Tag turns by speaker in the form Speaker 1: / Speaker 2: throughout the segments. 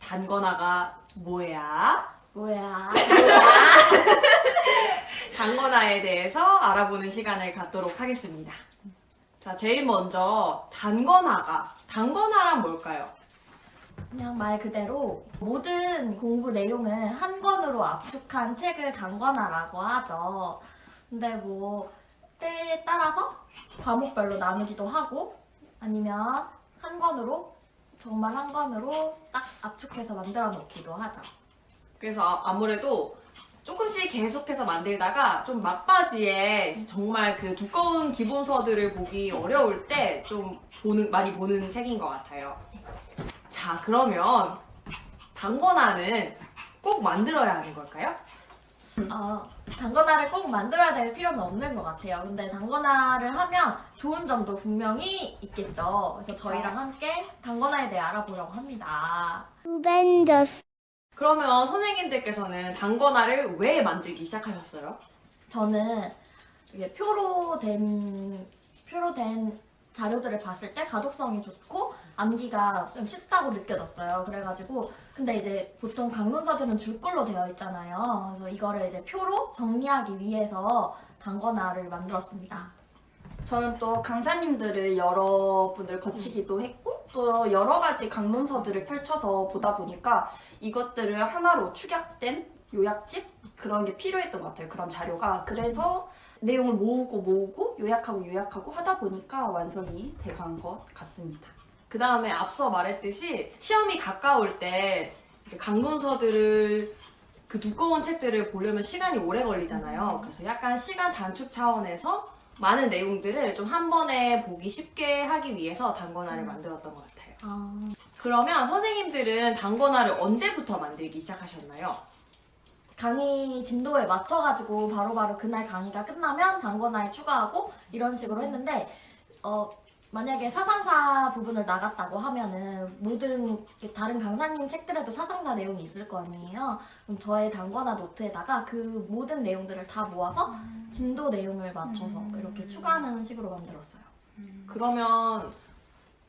Speaker 1: 단거나가 뭐야?
Speaker 2: 뭐야?
Speaker 1: 단거나에 대해서 알아보는 시간을 갖도록 하겠습니다. 자, 제일 먼저 단거나란 뭘까요?
Speaker 2: 그냥 말 그대로 모든 공부 내용을 한 권으로 압축한 책을 단권화라고 하죠. 근데 뭐 때에 따라서 과목별로 나누기도 하고 아니면 한 권으로 정말 한 권으로 딱 압축해서 만들어 놓기도 하죠.
Speaker 1: 그래서 아무래도 조금씩 계속해서 만들다가 좀 막바지에 정말 그 두꺼운 기본서들을 보기 어려울 때 좀 많이 보는 책인 것 같아요. 자, 그러면 단권화는 꼭 만들어야 하는 걸까요?
Speaker 2: 단권화를 꼭 만들어야 될 필요는 없는 것 같아요. 근데 단권화를 하면 좋은 점도 분명히 있겠죠. 그래서 저희랑 함께 단권화에 대해 알아보려고 합니다.
Speaker 1: 그러면 선생님들께서는 단권화를 왜 만들기 시작하셨어요?
Speaker 2: 저는 이게 표로 된 자료들을 봤을 때 가독성이 좋고 암기가 좀 쉽다고 느껴졌어요. 그래가지고 근데 이제 보통 강론서들은 줄글로 되어 있잖아요. 그래서 이거를 이제 표로 정리하기 위해서 단권화를 만들었습니다.
Speaker 3: 저는 또 강사님들을 여러 분을 거치기도 했고 또 여러 가지 강론서들을 펼쳐서 보다 보니까 이것들을 하나로 축약된 요약집? 그런 게 필요했던 것 같아요. 그런 자료가. 그래서 내용을 모으고 요약하고 하다 보니까 완성이 돼간 것 같습니다.
Speaker 1: 그 다음에 앞서 말했듯이 시험이 가까울 때 이제 강론서들을 그 두꺼운 책들을 보려면 시간이 오래 걸리잖아요. 그래서 약간 시간 단축 차원에서 많은 내용들을 좀 한 번에 보기 쉽게 하기 위해서 단권화를 만들었던 것 같아요. 그러면 선생님들은 단권화를 언제부터 만들기 시작하셨나요?
Speaker 2: 강의 진도에 맞춰가지고 바로바로 그날 강의가 끝나면 단권화에 추가하고 이런 식으로 했는데 만약에 사상사 부분을 나갔다고 하면은 모든 다른 강사님 책들에도 사상사 내용이 있을 거 아니에요. 그럼 저의 단권화 노트에다가 그 모든 내용들을 다 모아서 진도 내용을 맞춰서 이렇게 추가하는 식으로 만들었어요.
Speaker 1: 그러면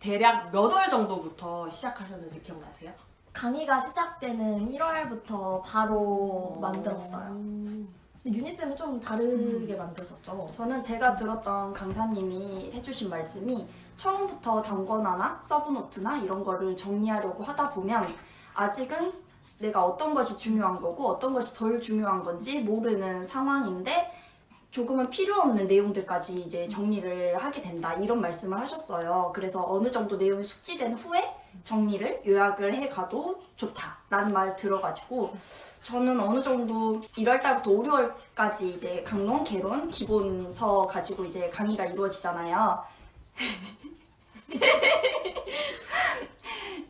Speaker 1: 대략 몇 월 정도부터 시작하셨는지 기억나세요?
Speaker 2: 강의가 시작되는 1월부터 바로 만들었어요. 근데 유니쌤은 좀 다르게 만드셨죠?
Speaker 3: 저는 제가 들었던 강사님이 해주신 말씀이 처음부터 단권화나 서브노트나 이런 거를 정리하려고 하다 보면 아직은 내가 어떤 것이 중요한 거고 어떤 것이 덜 중요한 건지 모르는 상황인데 조금은 필요 없는 내용들까지 이제 정리를 하게 된다 이런 말씀을 하셨어요. 그래서 어느 정도 내용이 숙지된 후에 정리를 요약을 해가도 좋다라는 말 들어가지고 저는 어느 정도 1월달부터 5, 6월까지 이제 강론, 개론, 기본서 가지고 이제 강의가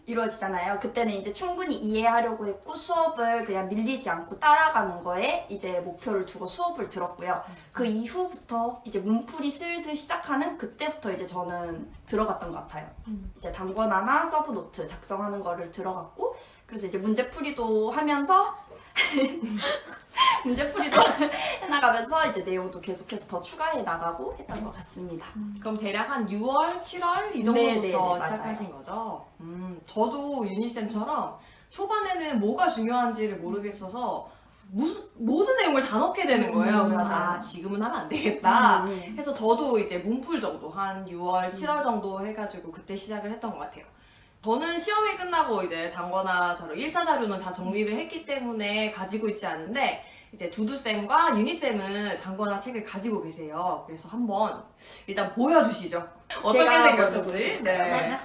Speaker 3: 이루어지잖아요. 그때는 이제 충분히 이해하려고 했고 수업을 그냥 밀리지 않고 따라가는 거에 이제 목표를 두고 수업을 들었고요. 그 이후부터 이제 문풀이 슬슬 시작하는 그때부터 이제 저는 들어갔던 것 같아요. 이제 단권화나 서브노트 작성하는 거를 들어갔고 그래서 이제 문제풀이도 하면서 해나가면서 이제 내용도 계속해서 더 추가해 나가고 했던 것 같습니다.
Speaker 1: 그럼 대략 한 6월, 7월 이
Speaker 3: 네네네,
Speaker 1: 정도부터
Speaker 3: 맞아요.
Speaker 1: 시작하신 거죠? 저도 유니쌤처럼 초반에는 뭐가 중요한지를 모르겠어서 모든 내용을 다 넣게 되는 거예요. 그래서
Speaker 3: 맞아요.
Speaker 1: 지금은 하면 안 되겠다
Speaker 3: 네.
Speaker 1: 해서 저도 이제 문풀 정도 한 6월, 7월 정도 해가지고 그때 시작을 했던 것 같아요. 저는 시험이 끝나고 이제 단권화 자료, 1차 자료는 다 정리를 했기 때문에 가지고 있지 않은데 이제 두두쌤과 유니쌤은 단권화 책을 가지고 계세요. 그래서 한번 일단 보여주시죠. 어떻게
Speaker 3: 제가
Speaker 1: 생겼는지. 네.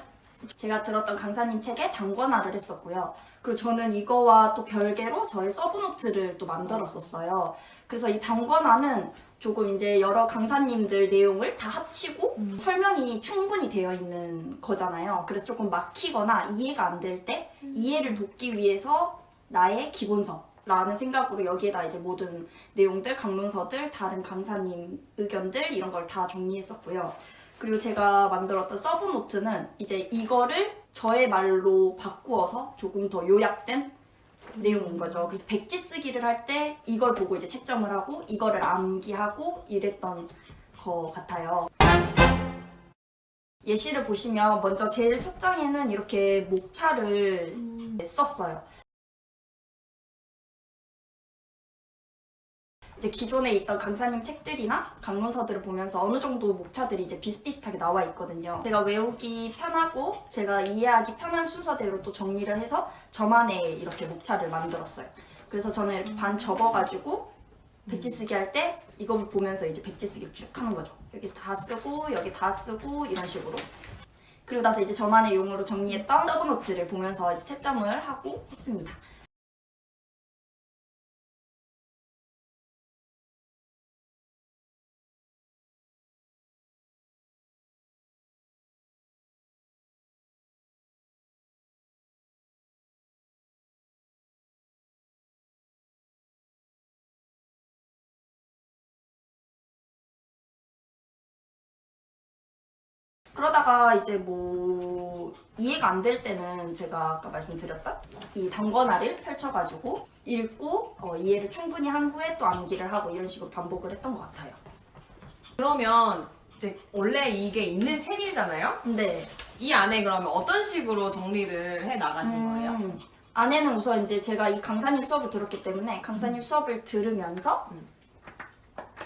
Speaker 3: 제가 들었던 강사님 책에 단권화를 했었고요. 그리고 저는 이거와 또 별개로 저의 서브노트를 또 만들었었어요. 그래서 이 단권화는 조금 이제 여러 강사님들 내용을 다 합치고 설명이 충분히 되어 있는 거잖아요. 그래서 조금 막히거나 이해가 안 될 때 이해를 돕기 위해서 나의 기본서라는 생각으로 여기에다 이제 모든 내용들, 강론서들, 다른 강사님 의견들 이런 걸 다 정리했었고요. 그리고 제가 만들었던 서브노트는 이제 이거를 저의 말로 바꾸어서 조금 더 요약된 내용인 거죠. 그래서 백지 쓰기를 할 때 이걸 보고 이제 채점을 하고 이거를 암기하고 이랬던 것 같아요. 예시를 보시면 먼저 제일 첫 장에는 이렇게 목차를 썼어요. 이제 기존에 있던 강사님 책들이나 강론서들을 보면서 어느 정도 목차들이 이제 비슷비슷하게 나와 있거든요. 제가 외우기 편하고 제가 이해하기 편한 순서대로 또 정리를 해서 저만의 이렇게 목차를 만들었어요. 그래서 저는 이렇게 반 접어가지고 백지 쓰기 할 때 이걸 보면서 이제 백지 쓰기를 쭉 하는 거죠. 여기 다 쓰고 여기 다 쓰고 이런 식으로. 그리고 나서 이제 저만의 용어로 정리했던 서브노트를 보면서 이제 채점을 하고 했습니다. 그러다가 이제 뭐 이해가 안 될 때는 제가 아까 말씀드렸던 이 단권화를 펼쳐가지고 읽고 이해를 충분히 한 후에 또 암기를 하고 이런 식으로 반복을 했던 것 같아요.
Speaker 1: 그러면 이제 원래 이게 있는 책이잖아요?
Speaker 3: 네.
Speaker 1: 이 안에 그러면 어떤 식으로 정리를 해 나가신 거예요?
Speaker 3: 안에는 우선 이제 제가 이 강사님 수업을 들었기 때문에 강사님 수업을 들으면서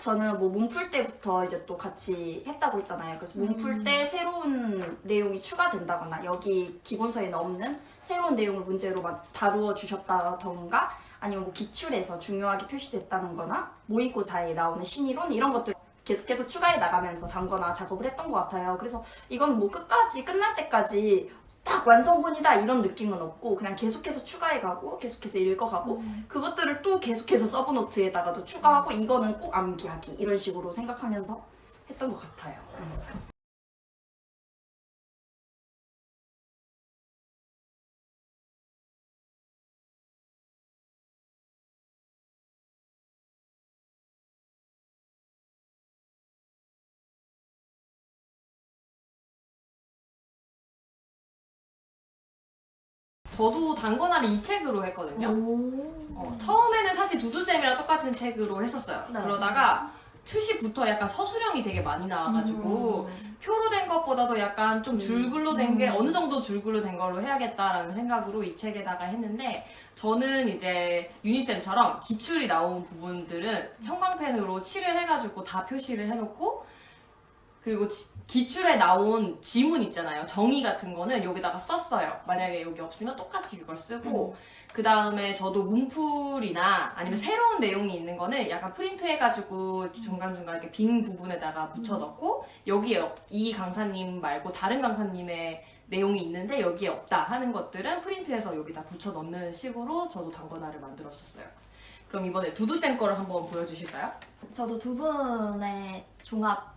Speaker 3: 저는 뭐 문풀 때부터 이제 또 같이 했다고 했잖아요. 그래서 문풀 때 새로운 내용이 추가된다거나 여기 기본서에는 없는 새로운 내용을 문제로 다루어 주셨다던가 아니면 뭐 기출에서 중요하게 표시됐다는 거나 모의고사에 나오는 심의론 이런 것들 계속해서 추가해 나가면서 단권화 작업을 했던 것 같아요. 그래서 이건 뭐 끝까지 끝날 때까지 딱 완성본이다 이런 느낌은 없고 그냥 계속해서 추가해가고 계속해서 읽어가고 그것들을 또 계속해서 서브노트에다가도 추가하고 이거는 꼭 암기하기 이런 식으로 생각하면서 했던 것 같아요.
Speaker 1: 저도 단권화를 이 책으로 했거든요. 처음에는 사실 두두쌤이랑 똑같은 책으로 했었어요.
Speaker 2: 네.
Speaker 1: 그러다가 출시부터 약간 서술형이 되게 많이 나와가지고 표로 된 것보다도 약간 좀 줄글로 된 게 어느 정도 줄글로 된 걸로 해야겠다라는 생각으로 이 책에다가 했는데 저는 이제 유니쌤처럼 기출이 나온 부분들은 형광펜으로 칠을 해가지고 다 표시를 해놓고 그리고 기출에 나온 지문 있잖아요. 정의 같은 거는 여기다가 썼어요. 만약에 여기 없으면 똑같이 그걸 쓰고 그 다음에 저도 문풀이나 아니면 새로운 내용이 있는 거는 약간 프린트 해가지고 중간중간 이렇게 빈 부분에다가 붙여 넣고 여기에 이 강사님 말고 다른 강사님의 내용이 있는데 여기에 없다 하는 것들은 프린트해서 여기다 붙여 넣는 식으로 저도 단권화를 만들었었어요. 그럼 이번에 두두쌤 거를 한번 보여주실까요?
Speaker 2: 저도 두 분의 종합이에요.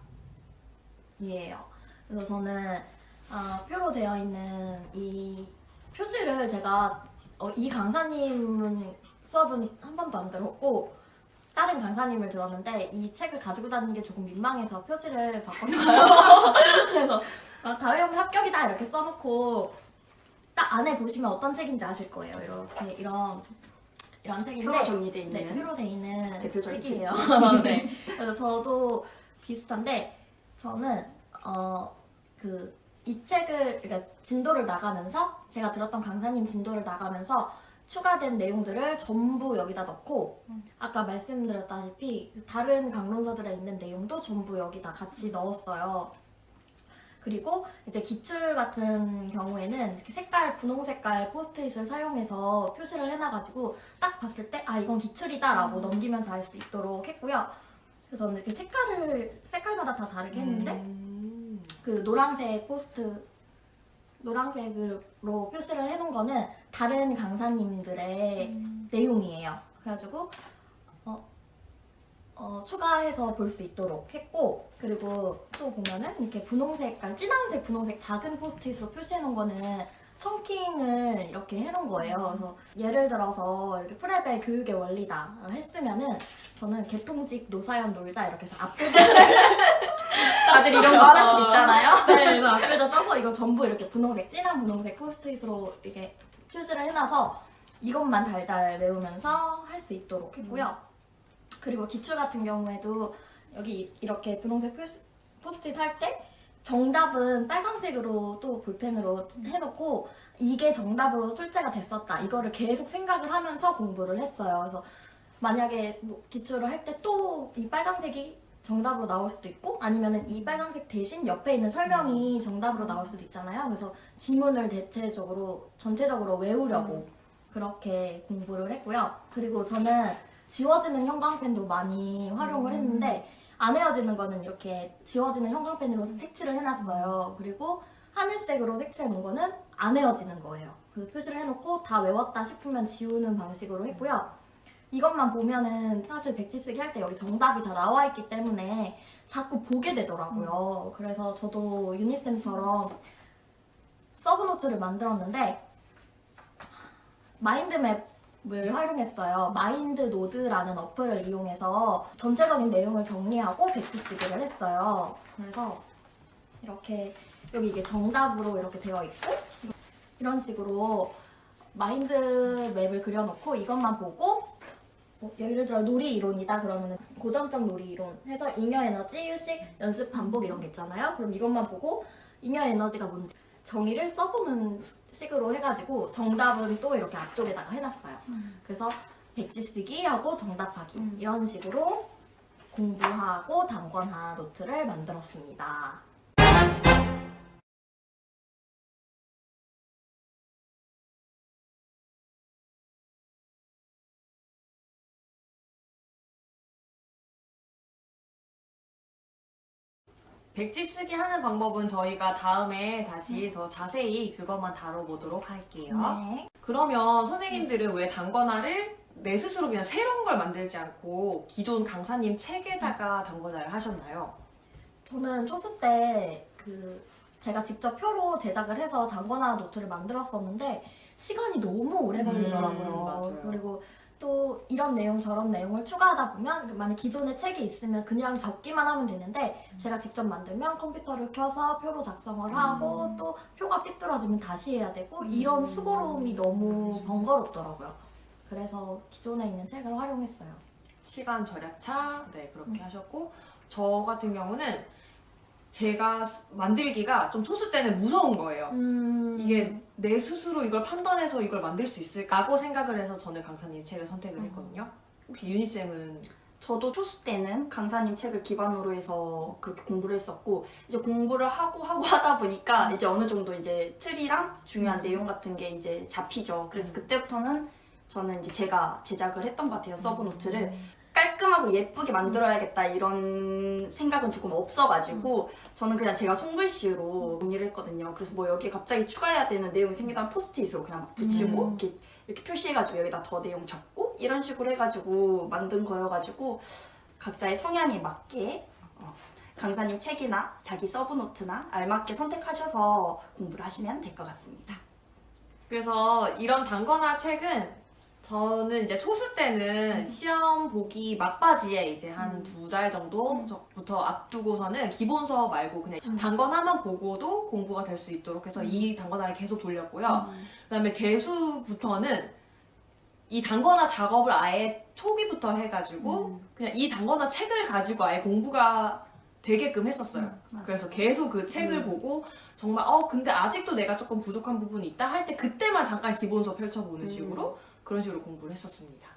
Speaker 2: 그래서 저는 표로 되어 있는 이 표지를 제가 이 강사님은 수업은 한 번도 안 들었고 다른 강사님을 들었는데 이 책을 가지고 다니는 게 조금 민망해서 표지를 바꿨어요. 그래서 다음 합격이다 이렇게 써놓고 딱 안에 보시면 어떤 책인지 아실 거예요. 이렇게 이런 책인데
Speaker 3: 표로 정리되어 있는
Speaker 2: 네, 표로 돼 있는
Speaker 3: 대표적인
Speaker 2: 책이에요. 네. 그래서 저도 비슷한데 저는 이 책을 그러니까 진도를 나가면서 제가 들었던 강사님 진도를 나가면서 추가된 내용들을 전부 여기다 넣고 아까 말씀드렸다시피 다른 강론서들에 있는 내용도 전부 여기다 같이 넣었어요. 그리고 이제 기출 같은 경우에는 이렇게 분홍 색깔 포스트잇을 사용해서 표시를 해놔가지고 딱 봤을 때 이건 기출이다라고 넘기면서 알 수 있도록 했고요. 그래서 저는 이렇게 색깔마다 다 다르게 했는데 그 노란색으로 표시를 해놓은 거는 다른 강사님들의 내용이에요. 그래가지고 추가해서 볼 수 있도록 했고 그리고 또 보면은 이렇게 진한색, 분홍색 작은 포스트잇으로 표시해놓은 거는 청킹을 이렇게 해놓은 거예요. 그래서 예를 들어서 이렇게 프랩의 교육의 원리다 했으면은 저는 개통직 노사연 놀자 이렇게 해서 앞글자를
Speaker 3: 다들 이런 거 하나씩 있잖아요.
Speaker 2: 네, 그래서 앞글자 떠서 이거 전부 이렇게 진한 분홍색 포스트잇으로 이렇게 표시를 해놔서 이것만 달달 외우면서 할 수 있도록 했고요. 그리고 기출 같은 경우에도 여기 이렇게 분홍색 포스트잇 할 때 정답은 빨간색으로 또 볼펜으로 해놓고 이게 정답으로 출제가 됐었다. 이거를 계속 생각을 하면서 공부를 했어요. 그래서 만약에 뭐 기출을 할 때 또 이 빨간색이 정답으로 나올 수도 있고 아니면은 이 빨간색 대신 옆에 있는 설명이 정답으로 나올 수도 있잖아요. 그래서 지문을 전체적으로 외우려고 그렇게 공부를 했고요. 그리고 저는 지워지는 형광펜도 많이 활용을 했는데 안 헤어지는 거는 이렇게 지워지는 형광펜으로 색칠을 해놨어요. 그리고 하늘색으로 색칠해 놓은 거는 안 헤어지는 거예요. 그래서 표시를 해놓고 다 외웠다 싶으면 지우는 방식으로 했고요. 이것만 보면은 사실 백지 쓰기 할 때 여기 정답이 다 나와 있기 때문에 자꾸 보게 되더라고요. 그래서 저도 유니쌤처럼 서브노트를 만들었는데 마인드맵을 활용했어요. 마인드노드라는 어플을 이용해서 전체적인 내용을 정리하고 백지 쓰기를 했어요. 그래서 이렇게 여기 이게 정답으로 이렇게 되어 있고 이런 식으로 마인드맵을 그려놓고 이것만 보고 예를 들어 놀이 이론이다 그러면 고전적 놀이 이론 해서 잉여 에너지, 휴식, 연습, 반복 이런 게 있잖아요. 그럼 이것만 보고 잉여 에너지가 뭔지 정의를 써보는 식으로 해가지고 정답은 또 이렇게 앞쪽에다가 해놨어요. 그래서 백지 쓰기 하고 정답하기 이런 식으로 공부하고 단권화 노트를 만들었습니다.
Speaker 1: 백지 쓰기 하는 방법은 저희가 다음에 다시 더 자세히 그것만 다뤄보도록 할게요.
Speaker 2: 네.
Speaker 1: 그러면 선생님들은 왜 단권화를 내 스스로 그냥 새로운 걸 만들지 않고 기존 강사님 책에다가 단권화를 하셨나요?
Speaker 2: 저는 초수 때 제가 직접 표로 제작을 해서 단권화 노트를 만들었었는데 시간이 너무 오래 걸리더라고요.
Speaker 1: 맞아요.
Speaker 2: 그리고 또 이런 내용 저런 내용을 추가하다 보면 만약 기존에 책이 있으면 그냥 적기만 하면 되는데 제가 직접 만들면 컴퓨터를 켜서 표로 작성을 하고 또 표가 삐뚤어지면 다시 해야 되고 이런 수고로움이 너무 번거롭더라고요. 그래서 기존에 있는 책을 활용했어요.
Speaker 1: 시간 절약차, 네, 그렇게 하셨고, 저 같은 경우는 제가 만들기가 좀 초수 때는 무서운 거예요. 이게 내 스스로 이걸 판단해서 이걸 만들 수 있을까고 생각을 해서 저는 강사님 책을 선택을 했거든요. 혹시 유니쌤은?
Speaker 3: 저도 초수 때는 강사님 책을 기반으로 해서 그렇게 공부를 했었고 이제 공부를 하고 하다 보니까 이제 어느 정도 이제 틀이랑 중요한 내용 같은 게 이제 잡히죠. 그래서 그때부터는 저는 이제 제가 제작을 했던 것 같아요. 서브노트를. 깔끔하고 예쁘게 만들어야겠다 이런 생각은 조금 없어가지고 저는 그냥 제가 손글씨로 정리를 했거든요. 그래서 뭐 여기에 갑자기 추가해야 되는 내용이 생기면 포스트잇으로 그냥 막 붙이고 이렇게 표시해가지고 여기다 더 내용 적고 이런 식으로 해가지고 만든 거여가지고 각자의 성향에 맞게 강사님 책이나 자기 서브노트나 알맞게 선택하셔서 공부를 하시면 될 것 같습니다.
Speaker 1: 그래서 이런 단권화 책은 저는 이제 초수 때는 시험 보기 막바지에 이제 한 2달 정도부터 앞두고서는 기본서 말고 그냥 단권화만 보고도 공부가 될 수 있도록 해서 이 단권화를 계속 돌렸고요. 그다음에 재수부터는 이 단권화 작업을 아예 초기부터 해가지고 그냥 이 단권화 책을 가지고 아예 공부가 되게끔 했었어요. 그래서 계속 그 책을 보고 정말 근데 아직도 내가 조금 부족한 부분이 있다 할 때 그때만 잠깐 기본서 펼쳐보는 식으로 그런 식으로 공부를 했었습니다.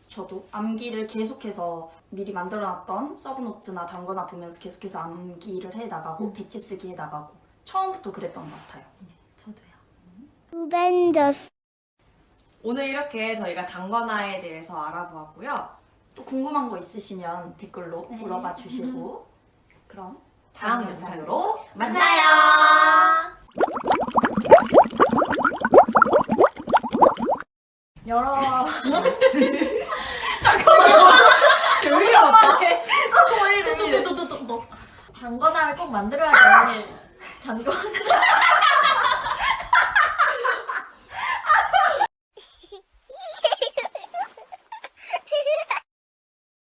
Speaker 3: 저도 암기를 계속해서 미리 만들어놨던 서브노트나 단권화 보면서 계속해서 암기를 해나가고 백지 쓰기 해나가고 처음부터 그랬던 것 같아요.
Speaker 2: 저도요.
Speaker 4: 벤져스
Speaker 1: 오늘 이렇게 저희가 단권화에 대해서 알아보았고요.
Speaker 3: 또 궁금한 거 있으시면 댓글로 물어봐 주시고 그럼
Speaker 1: 다음 영상으로
Speaker 2: 만나요. 여러
Speaker 1: 우리가 어떻게
Speaker 2: 단권화를 꼭 만들어야 돼. 단권